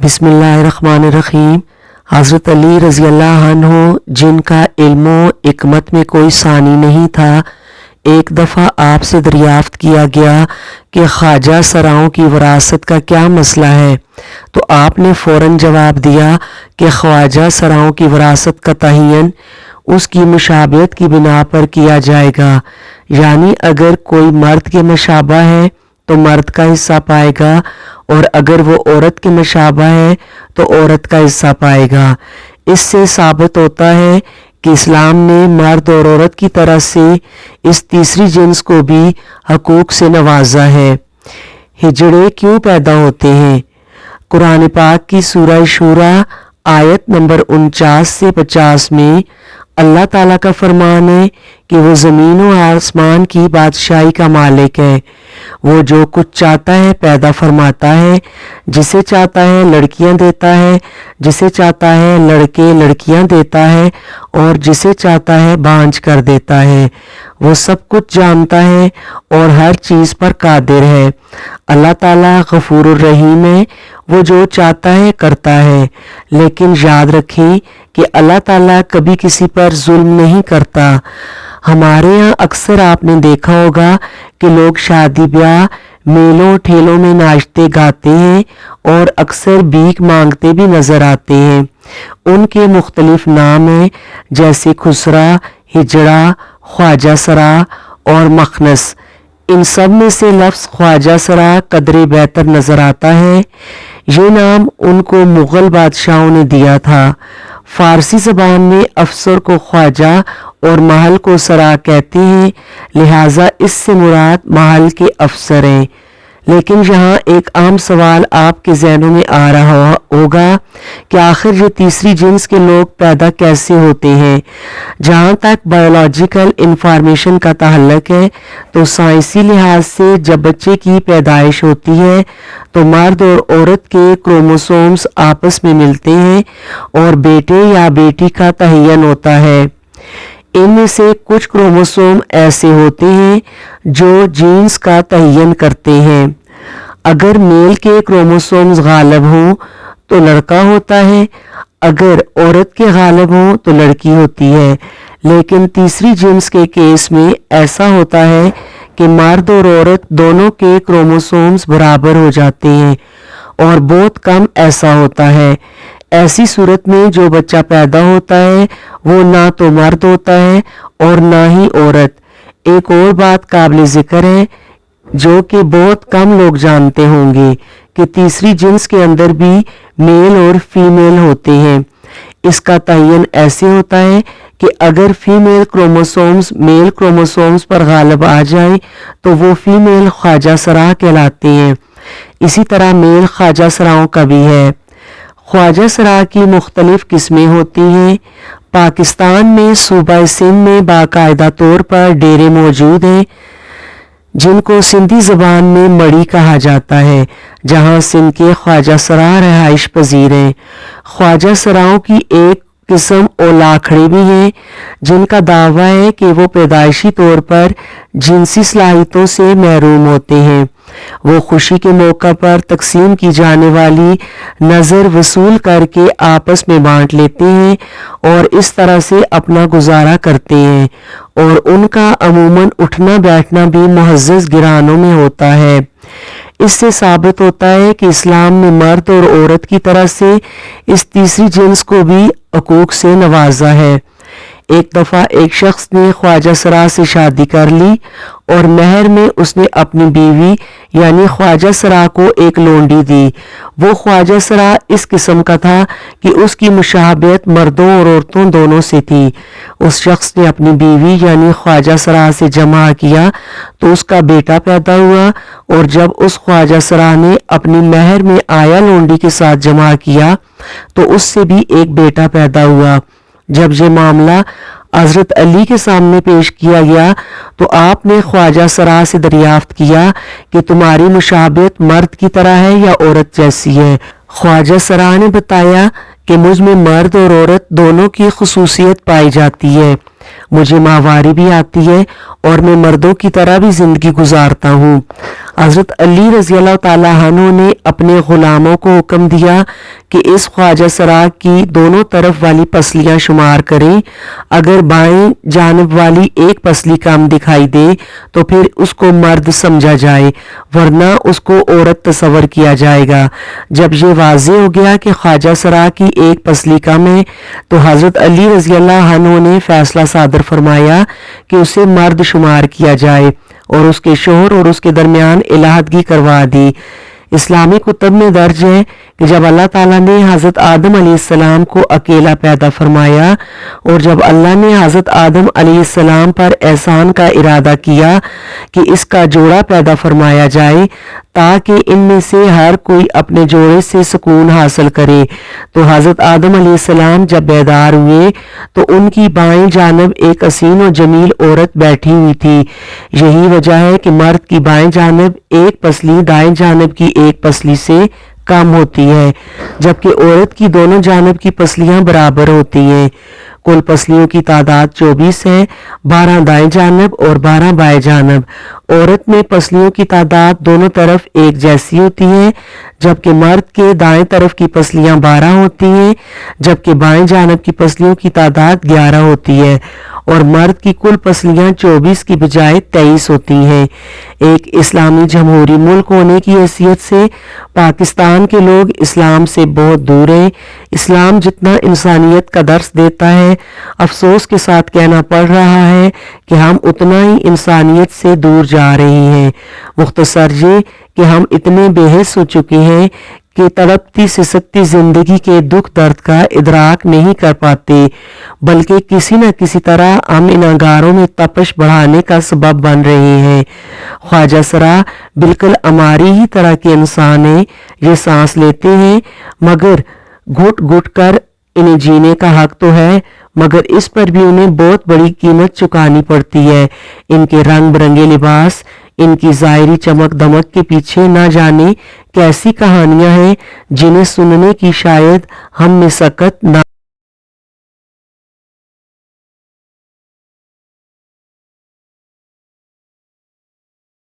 بسم اللہ الرحمن الرحیم۔ حضرت علی رضی اللہ عنہ جن کا علم و حکمت میں کوئی ثانی نہیں تھا، ایک دفعہ آپ سے دریافت کیا گیا کہ خواجہ سراؤں کی وراثت کا کیا مسئلہ ہے، تو آپ نے فوراً جواب دیا کہ خواجہ سراؤں کی وراثت کا تعین اس کی مشابہت کی بنا پر کیا جائے گا، یعنی اگر کوئی مرد کے مشابہ ہے تو مرد کا حصہ پائے گا، اور اگر وہ عورت کے مشابہ ہے تو عورت کا حصہ پائے گا۔ اس سے ثابت ہوتا ہے کہ اسلام نے مرد اور عورت کی طرح سے اس تیسری جنس کو بھی حقوق سے نوازا ہے۔ ہجڑے کیوں پیدا ہوتے ہیں؟ قرآن پاک کی سورہ شورى آیت نمبر 49 سے 50 میں اللہ تعالیٰ کا فرمان ہے کہ وہ زمین و آسمان کی بادشاہی کا مالک ہے، وہ جو کچھ چاہتا ہے پیدا فرماتا ہے، جسے چاہتا ہے لڑکیاں دیتا ہے، جسے چاہتا ہے لڑکے لڑکیاں دیتا ہے، اور جسے چاہتا ہے بانجھ کر دیتا ہے۔ وہ سب کچھ جانتا ہے اور ہر چیز پر قادر ہے۔ اللہ تعالیٰ غفور الرحیم ہے، وہ جو چاہتا ہے کرتا ہے، لیکن یاد رکھیں کہ اللہ تعالیٰ کبھی کسی پر ظلم نہیں کرتا۔ ہمارے یہاں اکثر آپ نے دیکھا ہوگا کہ لوگ شادی بیاہ میلوں ٹھیلوں میں ناچتے گاتے ہیں اور اکثر بھیک مانگتے بھی نظر آتے ہیں۔ ان کے مختلف نام ہیں، جیسے خسرا، ہجڑا، خواجہ سرا اور مخنث۔ ان سب میں سے لفظ خواجہ سرا قدرے بہتر نظر آتا ہے۔ یہ نام ان کو مغل بادشاہوں نے دیا تھا۔ فارسی زبان میں افسر کو خواجہ اور محل کو سرا کہتے ہیں، لہٰذا اس سے مراد محل کے افسر ہیں۔ لیکن یہاں ایک عام سوال آپ کے ذہنوں میں آ رہا ہوگا کہ آخر یہ تیسری جنس کے لوگ پیدا کیسے ہوتے ہیں؟ جہاں تک بایولوجیکل انفارمیشن کا تعلق ہے تو سائنسی لحاظ سے جب بچے کی پیدائش ہوتی ہے تو مرد اور عورت کے کروموسومز آپس میں ملتے ہیں اور بیٹے یا بیٹی کا تعین ہوتا ہے۔ ان میں سے کچھ کروموسوم ایسے ہوتے ہیں جو جینز کا تعین کرتے ہیں۔ اگر میل کے کروموسومز غالب ہوں تو لڑکا ہوتا ہے، اگر عورت کے غالب ہوں تو لڑکی ہوتی ہے۔ لیکن تیسری جنس کے کیس میں ایسا ہوتا ہے کہ مرد اور عورت دونوں کے کروموسومز برابر ہو جاتے ہیں، اور بہت کم ایسا ہوتا ہے۔ ایسی صورت میں جو بچہ پیدا ہوتا ہے وہ نہ تو مرد ہوتا ہے اور نہ ہی عورت۔ ایک اور بات قابل ذکر ہے جو کہ بہت کم لوگ جانتے ہوں گے کہ تیسری جنس کے اندر بھی میل اور فیمیل ہوتے ہیں۔ اس کا تعین ایسے ہوتا ہے کہ اگر فیمیل کروموسومز میل کروموسومز پر غالب آ جائیں تو وہ فیمیل خواجہ سرا کہلاتے ہیں۔ اسی طرح میل خواجہ سراؤں کا بھی ہے۔ خواجہ سرا کی مختلف قسمیں ہوتی ہیں۔ پاکستان میں صوبہ سندھ میں باقاعدہ طور پر ڈیرے موجود ہیں جن کو سندھی زبان میں مڑی کہا جاتا ہے، جہاں سندھ کے خواجہ سرا رہائش پذیر ہیں۔ خواجہ سراؤں کی ایک قسم اولاکھڑے بھی ہیں جن کا دعویٰ ہے کہ وہ پیدائشی طور پر جنسی صلاحیتوں سے محروم ہوتے ہیں۔ وہ خوشی کے موقع پر تقسیم کی جانے والی نظر وصول کر کے آپس میں بانٹ لیتے ہیں اور اس طرح سے اپنا گزارا کرتے ہیں، اور ان کا عموماً اٹھنا بیٹھنا بھی معزز گرانوں میں ہوتا ہے۔ اس سے ثابت ہوتا ہے کہ اسلام نے مرد اور عورت کی طرح سے اس تیسری جنس کو بھی حقوق سے نوازا ہے۔ ایک دفعہ ایک شخص نے خواجہ سرا سے شادی کر لی اور مہر میں اس نے اپنی بیوی یعنی خواجہ سرا کو ایک لونڈی دی۔ وہ خواجہ سرا اس قسم کا تھا کہ اس کی مشابہت مردوں اور عورتوں دونوں سے تھی۔ اس شخص نے اپنی بیوی یعنی خواجہ سرا سے جمع کیا تو اس کا بیٹا پیدا ہوا، اور جب اس خواجہ سرا نے اپنی مہر میں آیا لونڈی کے ساتھ جمع کیا تو اس سے بھی ایک بیٹا پیدا ہوا۔ جب یہ معاملہ حضرت علی کے سامنے پیش کیا گیا تو آپ نے خواجہ سرا سے دریافت کیا کہ تمہاری مشابہت مرد کی طرح ہے یا عورت جیسی ہے؟ خواجہ سرا نے بتایا کہ مجھ میں مرد اور عورت دونوں کی خصوصیت پائی جاتی ہے۔ مجھے ماہواری بھی آتی ہے اور میں مردوں کی طرح بھی زندگی گزارتا ہوں۔ حضرت علی رضی اللہ تعالیٰ عنہ نے اپنے غلاموں کو حکم دیا کہ اس خواجہ سرا کی دونوں طرف والی پسلیاں شمار کریں، اگر بائیں جانب والی ایک پسلی کم دکھائی دے تو پھر اس کو مرد سمجھا جائے، ورنہ اس کو عورت تصور کیا جائے گا۔ جب یہ واضح ہو گیا کہ خواجہ سرا کی ایک پسلی کم ہے تو حضرت علی رضی اللہ عنہ نے فیصلہ صادر فرمایا کہ اسے مرد شمار کیا جائے اور اس کے شوہر اور اس کے درمیان علیحدگی کروا دی۔ اسلامی کتب میں درج ہے کہ جب اللہ تعالیٰ نے حضرت آدم علیہ السلام کو اکیلا پیدا فرمایا اور جب اللہ نے حضرت آدم علیہ السلام پر احسان کا ارادہ کیا کہ اس کا جوڑا پیدا فرمایا جائے تاکہ ان میں سے ہر کوئی اپنے جوڑے سے سکون حاصل کرے، تو حضرت آدم علیہ السلام جب بیدار ہوئے تو ان کی بائیں جانب ایک حسین و جمیل عورت بیٹھی ہوئی تھی۔ یہی وجہ ہے کہ مرد کی بائیں جانب ایک پسلی دائیں جانب کی ایک پسلی سے کم ہوتی ہے، جبکہ عورت کی دونوں جانب کی پسلیاں برابر ہوتی ہیں۔ کل پسلیوں کی تعداد 24 ہے، 12 دائیں جانب اور 12 بائیں جانب۔ عورت میں پسلیوں کی تعداد دونوں طرف ایک جیسی ہوتی ہے، جبکہ مرد کے دائیں طرف کی پسلیاں 12 ہوتی ہیں، جبکہ بائیں جانب کی پسلیوں کی تعداد 11 ہوتی ہے، اور مرد کی کل پسلیاں 24 کی بجائے 23 ہوتی ہیں۔ ایک اسلامی جمہوری ملک ہونے کی حیثیت سے پاکستان کے لوگ اسلام سے بہت دور ہیں۔ اسلام جتنا انسانیت کا درس دیتا ہے، افسوس کے ساتھ کہنا پڑ رہا ہے کہ ہم اتنا ہی انسانیت سے دور جا رہے ہیں۔ مختصر یہ کہ ہم اتنے بے حس ہو چکے ہیں کہ تڑپتی سسکتی زندگی کے دکھ درد کا ادراک نہیں کر پاتے، بلکہ کسی نہ کسی طرح ہم ان انگاروں میں تپش بڑھانے کا سبب بن رہے ہیں۔ خواجہ سرا بالکل ہماری ہی طرح کے انسان ہیں، یہ سانس لیتے ہیں مگر گھٹ گھٹ کر، انہیں جینے کا حق تو ہے مگر اس پر بھی انہیں بہت بڑی قیمت چکانی پڑتی ہے۔ ان کے رنگ برنگے لباس، ان کی ظاہری چمک دمک کے پیچھے نہ جانے کیسی کہانیاں ہیں جنہیں سننے کی شاید ہم میں سکت نہ